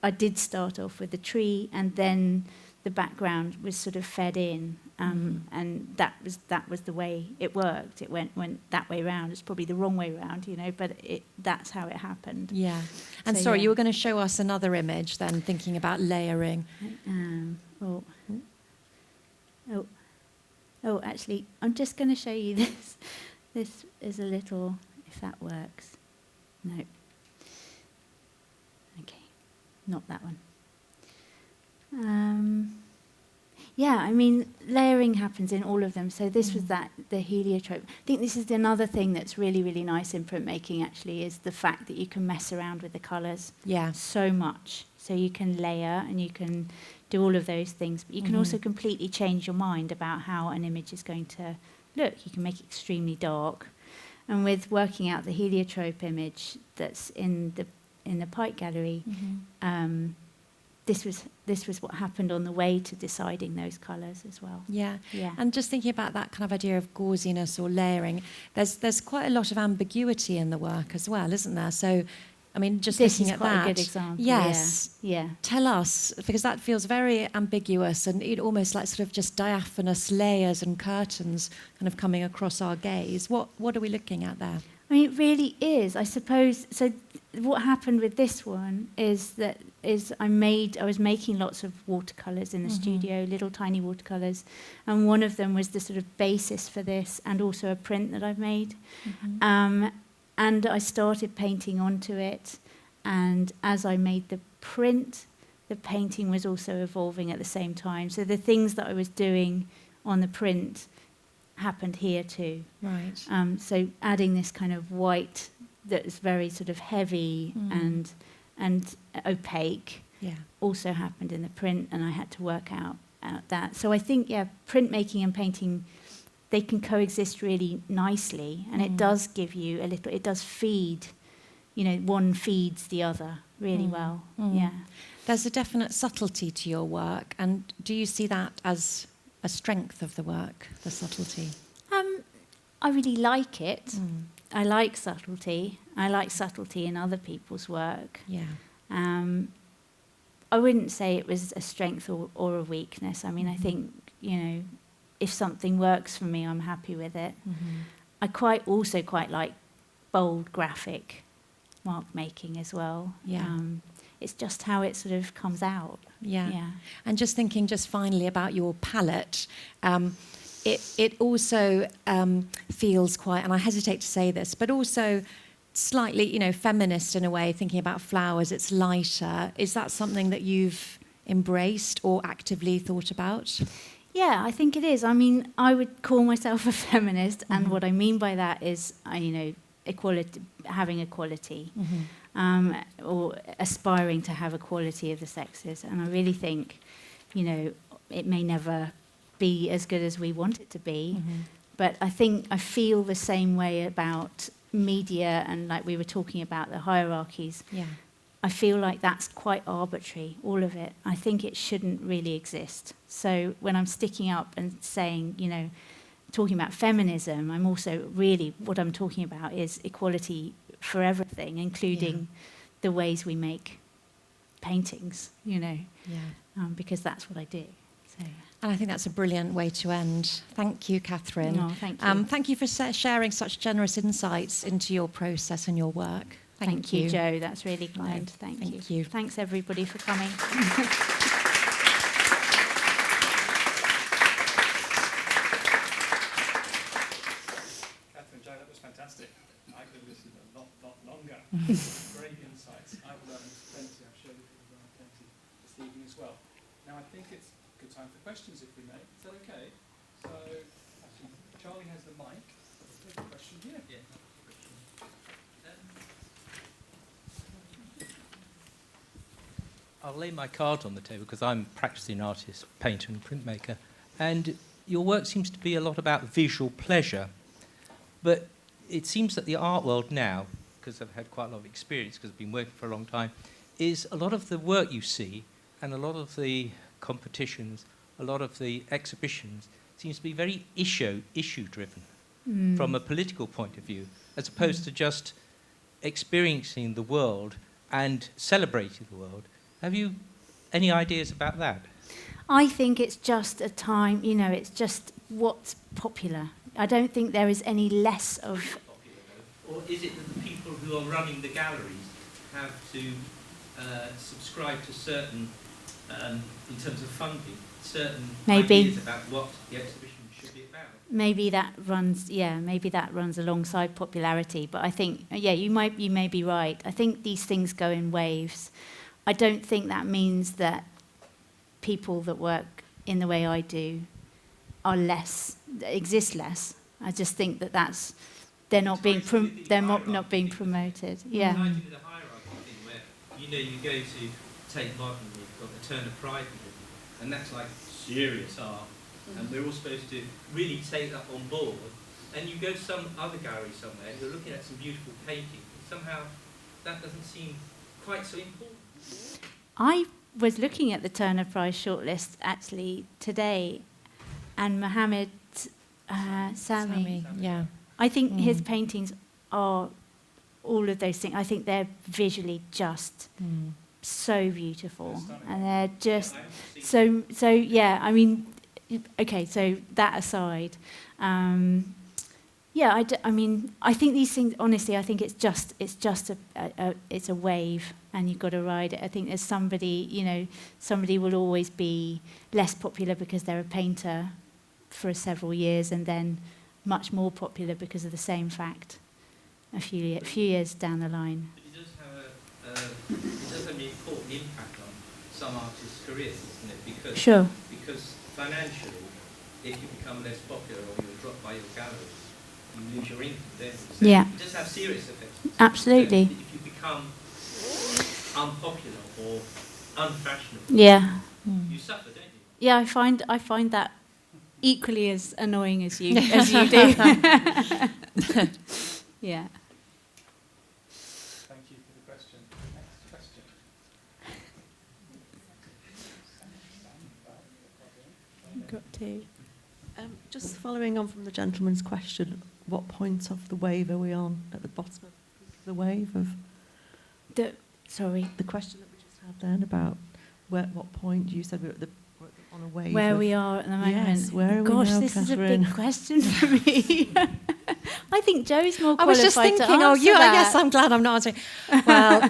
I did start off with the tree, and then the background was sort of fed in, and that was the way it worked. It went that way round. It's probably the wrong way round, you know, but that's how it happened. Yeah. And so, sorry, you were going to show us another image then, thinking about layering. Oh, actually, I'm just going to show you this. This is a little, if that works. No. Okay, not that one. I mean, layering happens in all of them. So this was the heliotrope. I think this is another thing that's really, really nice in printmaking, actually, is the fact that you can mess around with the colours so much. So you can layer and you can do all of those things, but you can also completely change your mind about how an image is going to look. You can make it extremely dark. And with working out the heliotrope image that's in the Pike Gallery, this was what happened on the way to deciding those colours as well. Yeah. And just thinking about that kind of idea of gauziness or layering, there's quite a lot of ambiguity in the work as well, isn't there? So, I mean, just this looking is at quite that. a good example. Yes. Yeah. Tell us, because that feels very ambiguous and it almost like sort of just diaphanous layers and curtains kind of coming across our gaze. What are we looking at there? I mean, it really is, I suppose. So what happened with this one is I was making lots of watercolours in the studio, little tiny watercolours, and one of them was the sort of basis for this, and also a print that I've made. And I started painting onto it, and as I made the print, the painting was also evolving at the same time. So the things that I was doing on the print happened here too. Right. So adding this kind of white that's very sort of heavy and opaque also happened in the print, and I had to work out that. So I think, printmaking and painting, they can coexist really nicely, and it does give you a little, it does feed, one feeds the other really well. Yeah. There's a definite subtlety to your work, and do you see that as a strength of the work, the subtlety? I really like it. I like subtlety. I like subtlety in other people's work. Yeah. I wouldn't say it was a strength or a weakness. I mean, I think, if something works for me, I'm happy with it. I also quite like bold graphic mark making as well. Yeah. It's just how it sort of comes out. Yeah. And just thinking just finally about your palette, it also feels quite, and I hesitate to say this, but also slightly, feminist in a way, thinking about flowers. It's lighter. Is that something that you've embraced or actively thought about? Yeah, I think it is. I mean, I would call myself a feminist, and what I mean by that is, equality, having equality, or aspiring to have equality of the sexes. And I really think, it may never be as good as we want it to be, but I feel the same way about media, and like we were talking about the hierarchies. Yeah. I feel like that's quite arbitrary, all of it. I think it shouldn't really exist. So when I'm sticking up and saying, talking about feminism, I'm also really, what I'm talking about is equality for everything, including the ways we make paintings, because that's what I do. So. And I think that's a brilliant way to end. Thank you, Katherine. Oh, thank you. Thank you for sharing such generous insights into your process and your work. Thank you, Jo. That's really kind. No, Thank you. Thanks, everybody, for coming. Katherine, Jo, that was fantastic. I could listen a lot longer. Great insights. I've learned plenty. I've showed you plenty this evening as well. Now, I think it's a good time for questions, if we may. Is that okay? So, actually, Charlie has the mic. There's a question here. Yeah. I'll lay my cards on the table because I'm a practicing artist, painter and printmaker, and your work seems to be a lot about visual pleasure, but it seems that the art world now, because I've had quite a lot of experience because I've been working for a long time, is a lot of the work you see and a lot of the competitions, a lot of the exhibitions seems to be very issue-driven from a political point of view, as opposed to just experiencing the world and celebrating the world. Have you any ideas about that? I think it's just a time, it's just what's popular. I don't think there is any less of... Or is it that the people who are running the galleries have to subscribe to certain, in terms of funding, certain ideas about what the exhibition should be about? Maybe that runs alongside popularity. But I think, you may be right. I think these things go in waves. I don't think that means that people that work in the way I do exist less. I just think that they're not being promoted. Yeah. I do the hierarchy thing where you go to take modern, you've got the Turner Pride, and that's like serious art, and we're all supposed to really take that on board. And you go to some other gallery somewhere, you're looking at some beautiful painting, and somehow that doesn't seem quite so important. I was looking at the Turner Prize shortlist actually today, and Mohammed Sami. Yeah. I think his paintings are all of those things. I think they're visually just so beautiful, and they're just so. Yeah, I mean, okay. So that aside, I think these things. Honestly, I think it's just a wave, and you've got to ride it. I think there's somebody will always be less popular because they're a painter for several years, and then much more popular because of the same fact a few years down the line. But it does have an important impact on some artists' careers, doesn't it? Because financially, if you become less popular or you're dropped by your galleries, you lose your income, don't you? So Yeah. it does have serious effects. Absolutely. So if you become unpopular or unfashionable, Yeah. you suffer, don't you? Yeah, I find that equally as annoying as you do. Yeah. Thank you for the question. Next question. Got to. Just following on from the gentleman's question, what point of the wave are we on at the bottom of the wave of Sorry. the question that we just had then about what point you said we're on a wave? Where of, we are at the moment. Yes, where are we Gosh, now, this Katherine? is a big question for me. I think Joe's more I was just qualified thinking, to answer that. yes, I'm glad I'm not answering. Well,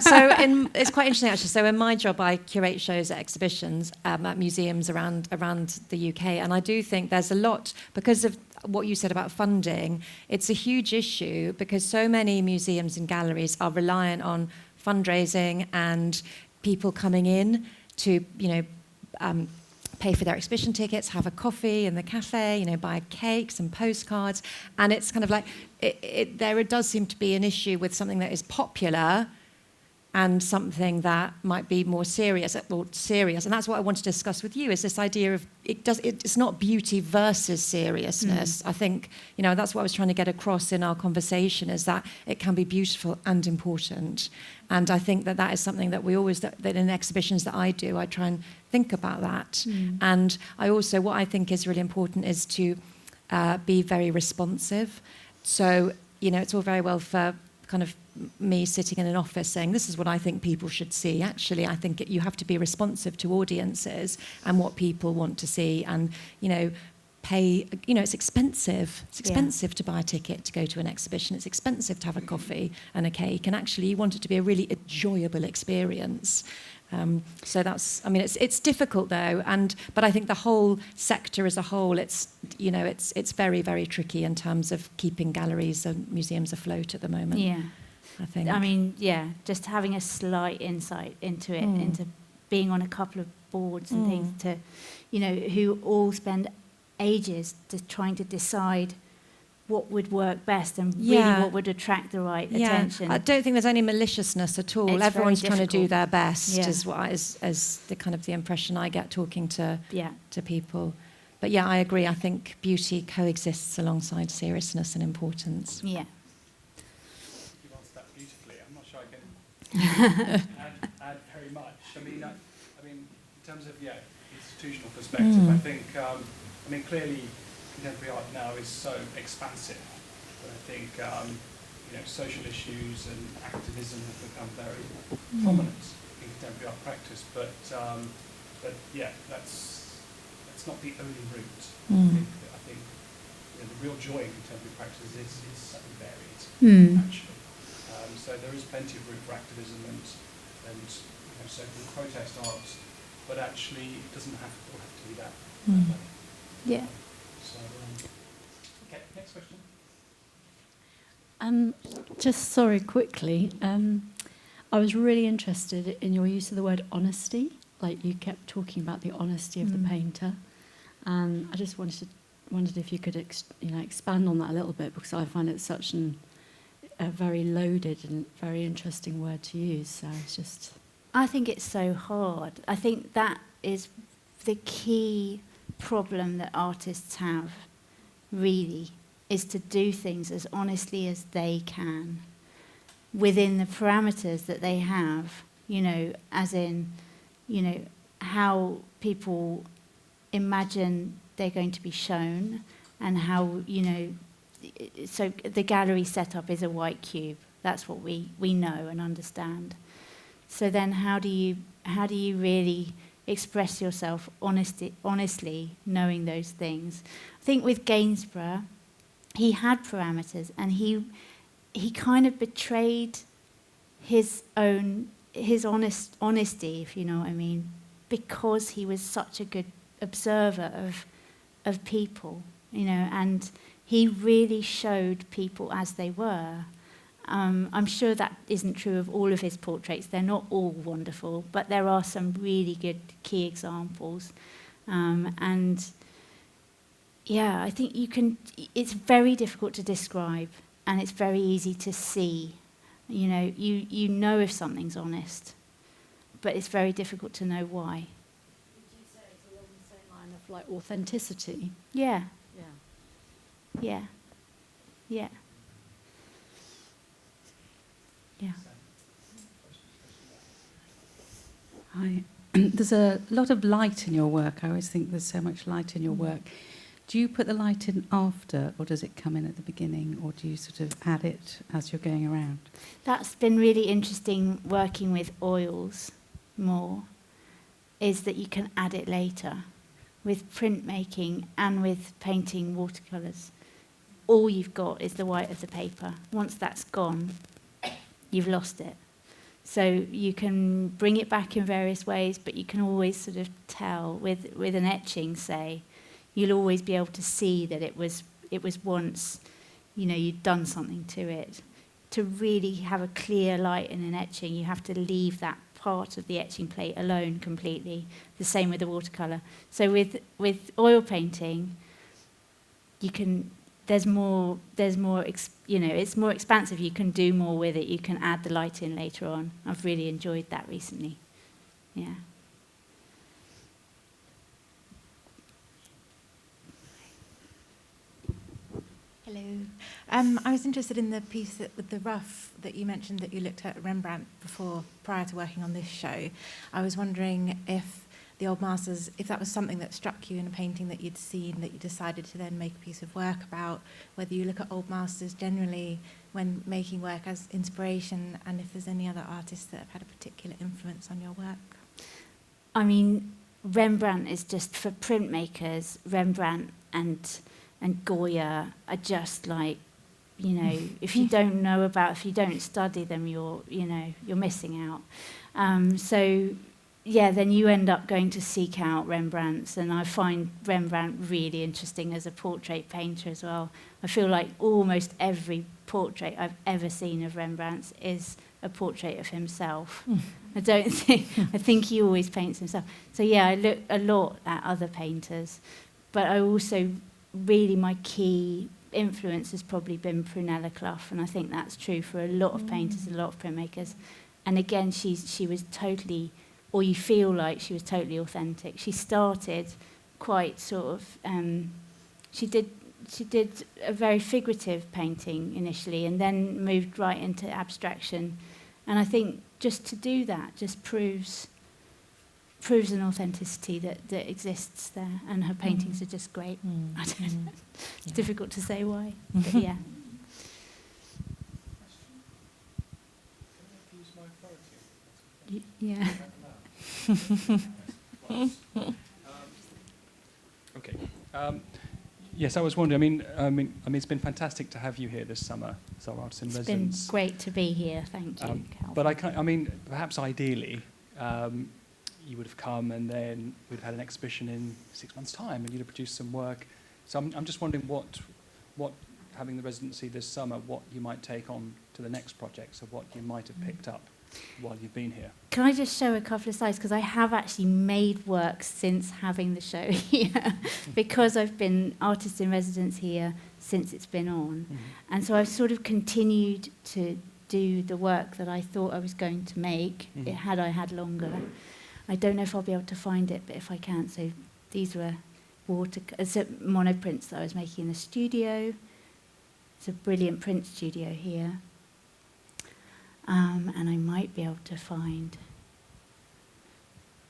it's quite interesting actually. So in my job, I curate shows at exhibitions at museums around the UK, and I do think there's a lot, because of what you said about funding, it's a huge issue because so many museums and galleries are reliant on fundraising and people coming in to, pay for their exhibition tickets, have a coffee in the cafe, buy cakes and postcards. And it's kind of like, there does seem to be an issue with something that is popular and something that might be more serious. And that's what I want to discuss with you, is this idea of, it's not beauty versus seriousness. I think, that's what I was trying to get across in our conversation, is that it can be beautiful and important. And I think that is something that we always, that in exhibitions that I do, I try and think about that. And I also, what I think is really important is to be very responsive. So, it's all very well for kind of me sitting in an office saying, this is what I think people should see. Actually, I think you have to be responsive to audiences and what people want to see, and, pay, it's expensive. It's expensive to buy a ticket to go to an exhibition. It's expensive to have a coffee and a cake. And actually, you want it to be a really enjoyable experience. So that's, it's difficult though, but I think the whole sector as a whole, it's very, very tricky in terms of keeping galleries and museums afloat at the moment. Yeah. I think. Just having a slight insight into it, into being on a couple of boards and things to, who all spend ages trying to decide what would work best and really what would attract the right attention. I don't think there's any maliciousness at all. It's Everyone's very trying to do difficult. their best, Yeah. is the kind of the impression I get talking to Yeah. people. But yeah, I agree. I think beauty coexists alongside seriousness and importance. Yeah. You answered that beautifully. I'm not sure I can add very much. I mean, in terms of institutional perspective, I think clearly contemporary art now is so expansive, but I think social issues and activism have become very prominent in contemporary art practice. But that's not the only route. I think the real joy in contemporary practice is so varied, actually. So there is plenty of room for activism and so-called protest art, but actually it doesn't have to be that way. Yeah. So, okay, next question. Just sorry, quickly. I was really interested in your use of the word honesty. Like, you kept talking about the honesty of the painter, and I just wondered if you could expand on that a little bit, because I find it such a very loaded and very interesting word to use. So it's just. I think it's so hard. I think that is the key problem that artists have, really, is to do things as honestly as they can within the parameters that they have, as in, how people imagine they're going to be shown, and how, so the gallery setup is a white cube. That's what we know and understand. So then how do you really express yourself honestly, knowing those things? I think with Gainsborough, he had parameters, and he kind of betrayed his honesty, if you know what I mean, because he was such a good observer of people, and he really showed people as they were. I'm sure that isn't true of all of his portraits. They're not all wonderful, but there are some really good key examples. And yeah, I think you can. It's very difficult to describe, and it's very easy to see. You know, you know if something's honest, but it's very difficult to know why. Would you say it's along the same line of like authenticity? Yeah, Yeah. yeah, yeah, yeah. Hi. There's a lot of light in your work. I always think there's so much light in your work. Do you put the light in after, or does it come in at the beginning, or do you sort of add it as you're going around? That's been really interesting working with oils more, is that you can add it later. With printmaking and with painting watercolours, all you've got is the white of the paper. Once that's gone, you've lost it. So you can bring it back in various ways, but you can always sort of tell with an etching, say, you'll always be able to see that it was once, you know, you'd done something to it. To really have a clear light in an etching, you have to leave that part of the etching plate alone completely. The same with the watercolour. So with oil painting, you can. There's more. You know, it's more expansive. You can do more with it. You can add the light in later on. I've really enjoyed that recently. Yeah. Hello. I was interested in the piece with the rough that you mentioned that you looked at Rembrandt prior to working on this show. I was wondering if the Old Masters, if that was something that struck you in a painting that you'd seen that you decided to then make a piece of work about, whether you look at Old Masters generally when making work as inspiration, and if there's any other artists that have had a particular influence on your work. I mean, Rembrandt is just, for printmakers, Rembrandt and Goya are just like, you know, if you don't study them, you're missing out. So yeah, then you end up going to seek out Rembrandts, and I find Rembrandt really interesting as a portrait painter as well. I feel like almost every portrait I've ever seen of Rembrandt's is a portrait of himself. I think he always paints himself. So yeah, I look a lot at other painters, but I also really, my key influence has probably been Prunella Clough, and I think that's true for a lot of painters, a lot of printmakers. And again, she was totally, or you feel like she was totally authentic. She started quite sort of, she did a very figurative painting initially, and then moved right into abstraction. And I think just to do that just proves an authenticity that exists there, and her paintings are just great. I don't know. It's difficult to say why, but yeah. Yeah. Okay. Yes, I was wondering. I mean, it's been fantastic to have you here this summer as our artist in residence. It's been great to be here. Thank you, Cal. But I mean, perhaps ideally, you would have come and then we'd have had an exhibition in 6 months' time, and you'd have produced some work. So I'm just wondering what having the residency this summer, what you might take on to the next project, so what you might have picked up while you've been here. Can I just show a couple of slides? Because I have actually made work since having the show here, because I've been artist in residence here since it's been on. And so I've sort of continued to do the work that I thought I was going to make, had I had longer. I don't know if I'll be able to find it, but if I can. So these were monoprints that I was making in the studio. It's a brilliant print studio here. And I might be able to find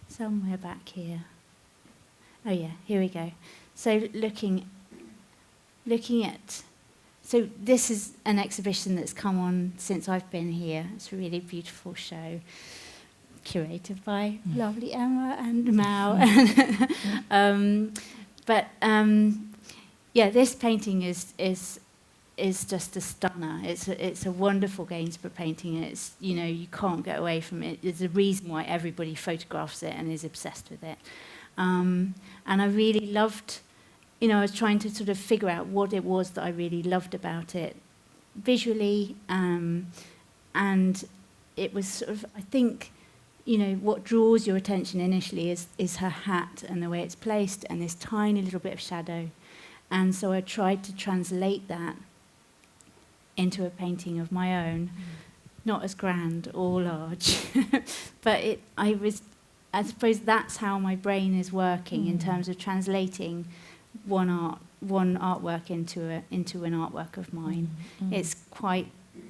somewhere back here. Oh yeah, here we go. So looking at, so this is an exhibition that's come on since I've been here. It's a really beautiful show, curated by lovely Emma and Mao. Yeah, this painting is just a stunner. It's a wonderful Gainsborough painting, and it's, you know, you can't get away from it. There's a reason why everybody photographs it and is obsessed with it. And I really loved, you know, I was trying to sort of figure out what it was that I really loved about it visually, and it was sort of, I think, you know, what draws your attention initially is her hat and the way it's placed and this tiny little bit of shadow. And so I tried to translate that into a painting of my own, not as grand or large, but I suppose that's how my brain is working in terms of translating one artwork into an artwork of mine. It's quite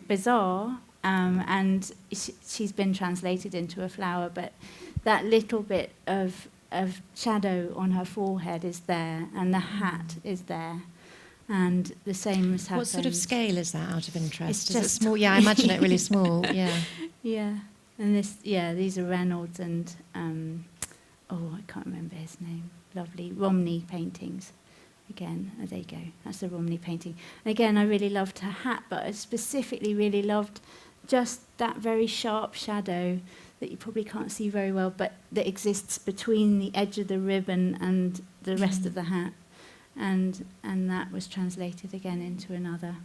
bizarre, and she's been translated into a flower, but that little bit of shadow on her forehead is there, and the hat is there, and the same has happened. What sort of scale is that, out of interest? It's Is it just small? Yeah, I imagine it really small. Yeah. Yeah, and these are Reynolds and I can't remember his name. Lovely Romney paintings. Again, there you go. That's the Romney painting. And again, I really loved her hat, but I specifically really loved just that very sharp shadow that you probably can't see very well, but that exists between the edge of the ribbon and the rest of the hat. And that was translated again into another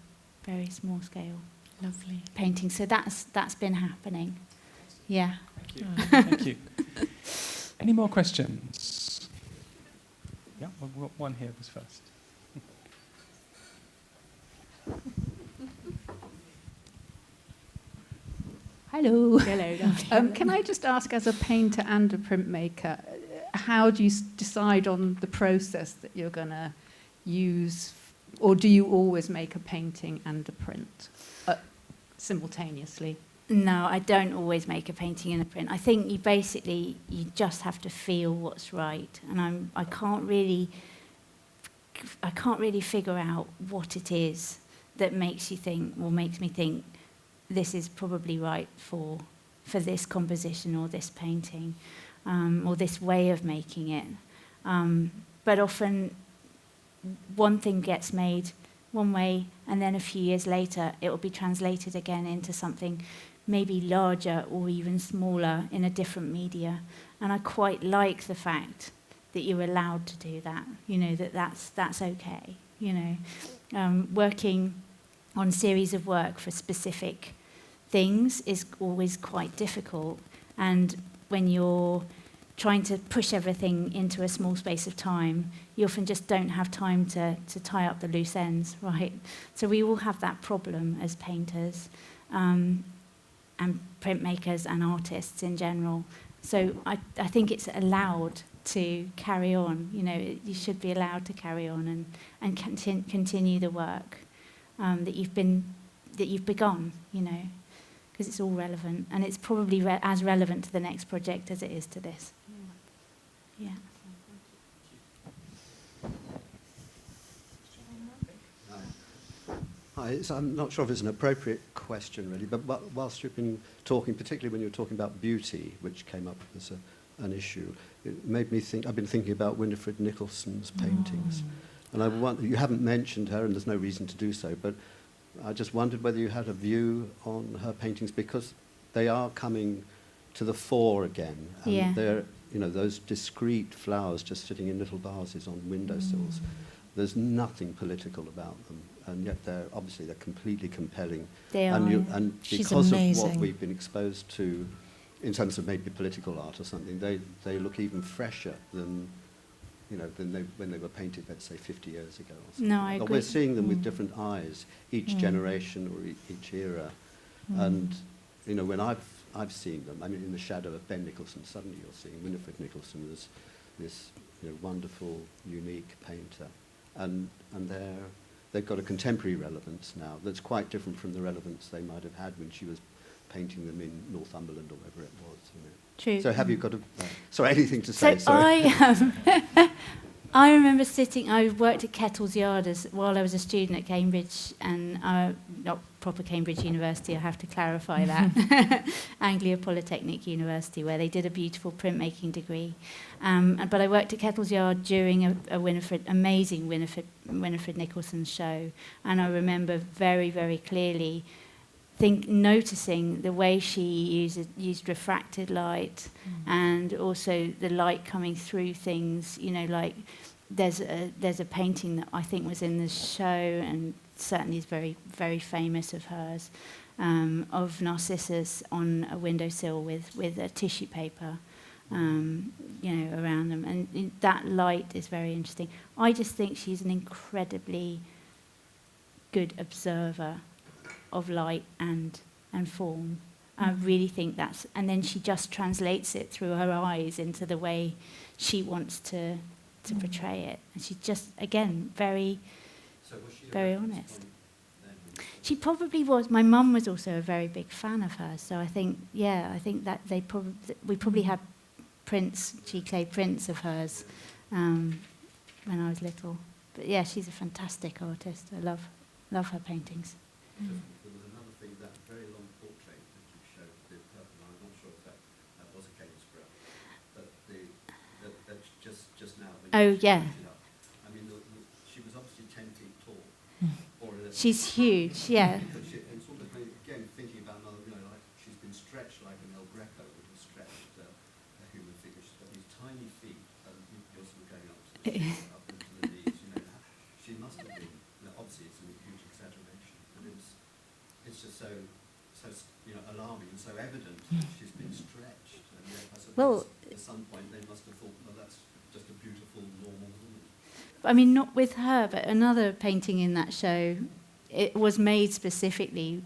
very small scale Lovely painting. So that's been happening. Yeah. Thank you. Thank you. Any more questions? Yeah, we've got one here was first. Hello. Hello. Can I just ask, as a painter and a printmaker, how do you decide on the process that you're going to use, or do you always make a painting and a print simultaneously? No, I don't always make a painting and a print. I think you just have to feel what's right, and I can't really figure out what it is that makes me think this is probably right for this composition or this painting, or this way of making it. But often one thing gets made one way, and then a few years later it will be translated again into something maybe larger or even smaller in a different media. And I quite like the fact that you're allowed to do that, that's okay. Working on series of work for specific things is always quite difficult. And when you're trying to push everything into a small space of time, you often just don't have time to tie up the loose ends, right? So we all have that problem as painters, and printmakers and artists in general. So I think it's allowed to carry on. You should be allowed to carry on and continue the work that you've begun, because it's all relevant, and it's probably as relevant to the next project as it is to this. Yeah. Hi, I'm not sure if it's an appropriate question, really, but whilst you've been talking, particularly when you were talking about beauty, which came up as an issue, it made me think. I've been thinking about Winifred Nicholson's paintings, and you haven't mentioned her, and there's no reason to do so, but I just wondered whether you had a view on her paintings, because they are coming to the fore again, and they're, those discrete flowers just sitting in little vases on windowsills. There's nothing political about them, and yet they're completely compelling. They are. And because of what we've been exposed to, in terms of maybe political art or something, they look even fresher than when they were painted, let's say, 50 years ago. Or something. No, I agree. But we're seeing them with different eyes, each generation or each era, and when I've seen them, in the shadow of Ben Nicholson, suddenly you're seeing Winifred Nicholson as this wonderful, unique painter. And they've got a contemporary relevance now that's quite different from the relevance they might have had when she was painting them in Northumberland or wherever it was. True. So have you got anything to say? So I remember I worked at Kettle's Yard while I was a student at Cambridge, and not proper Cambridge University, I have to clarify that, Anglia Polytechnic University, where they did a beautiful printmaking degree. But I worked at Kettle's Yard during a amazing Winifred Nicholson show, and I remember very, very clearly noticing the way she used refracted light, and also the light coming through things. Like there's a painting that I think was in the show, and certainly is very, very famous of hers, of Narcissus on a windowsill with a tissue paper, around them. And that light is very interesting. I just think she's an incredibly good observer of light and form. I really think that's... And then she just translates it through her eyes into the way she wants to portray it. And she's just, again, very, very honest. She probably was. My mum was also a very big fan of hers. So I think that we probably had prints, clay prints of hers when I was little. But yeah, she's a fantastic artist. I love her paintings. There was another thing, that very long portrait that you showed, I'm not sure if that was a Gainsborough, but that just now. Oh, yeah. I mean, she was obviously 10 feet tall. She's huge, yeah. And sort of, again, thinking about, like she's been stretched like an El Greco would have stretched a human figure. She's got these tiny feet, you're sort of going up into the knees, She must have been, obviously it's a huge exaggeration, but it's just so alarming and so evident that she's been stretched. And yet, I suppose at some point they must have thought, well, that's just a beautiful, normal woman. I mean, not with her, but another painting in that show, it was made specifically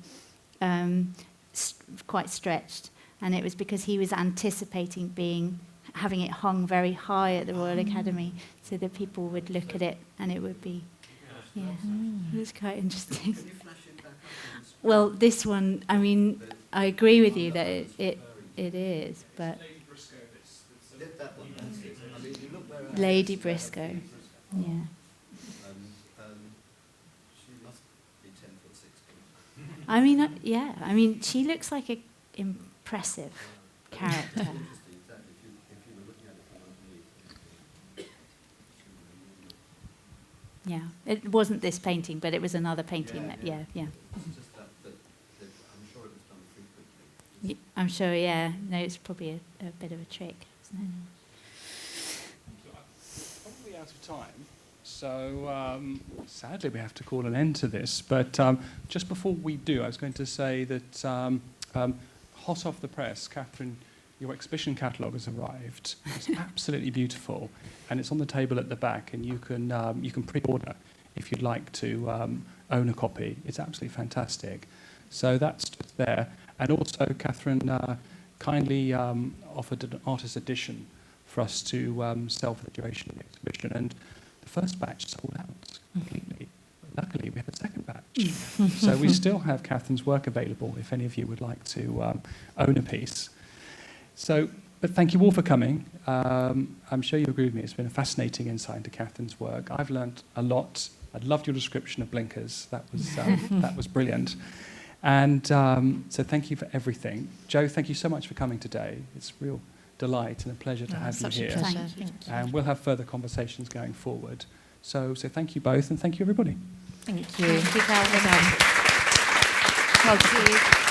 quite stretched, and it was because he was anticipating having it hung very high at the Royal Academy, so that people would look at it and it would be, it was quite interesting. Well, this one, I mean, I agree with you that it is, but Lady Briscoe, yeah. She must be 10'6". I mean, I mean, she looks like an impressive character. Yeah, it wasn't this painting, but it was another painting. Yeah. It's just that I'm sure it was done frequently. I'm sure, yeah. No, it's probably a bit of a trick, isn't it? Probably out of time, so sadly we have to call an end to this. But just before we do, I was going to say that hot off the press, Katherine, your exhibition catalogue has arrived. It's absolutely beautiful, and it's on the table at the back, and you can pre-order if you'd like to own a copy. It's absolutely fantastic. So that's just there. And also, Katherine kindly offered an artist edition for us to sell for the duration of the exhibition, and the first batch sold out completely. Luckily, we have a second batch. So we still have Katherine's work available if any of you would like to own a piece. So, but thank you all for coming. I'm sure you agree with me. It's been a fascinating insight into Katherine's work. I've learnt a lot. I loved your description of blinkers. That was brilliant. And so thank you for everything. Joe, thank you so much for coming today. It's a real delight and a pleasure to have you here. Thank you. And we'll have further conversations going forward. So thank you both, and thank you, everybody. Thank you. Thank you, Calvin. Thank you.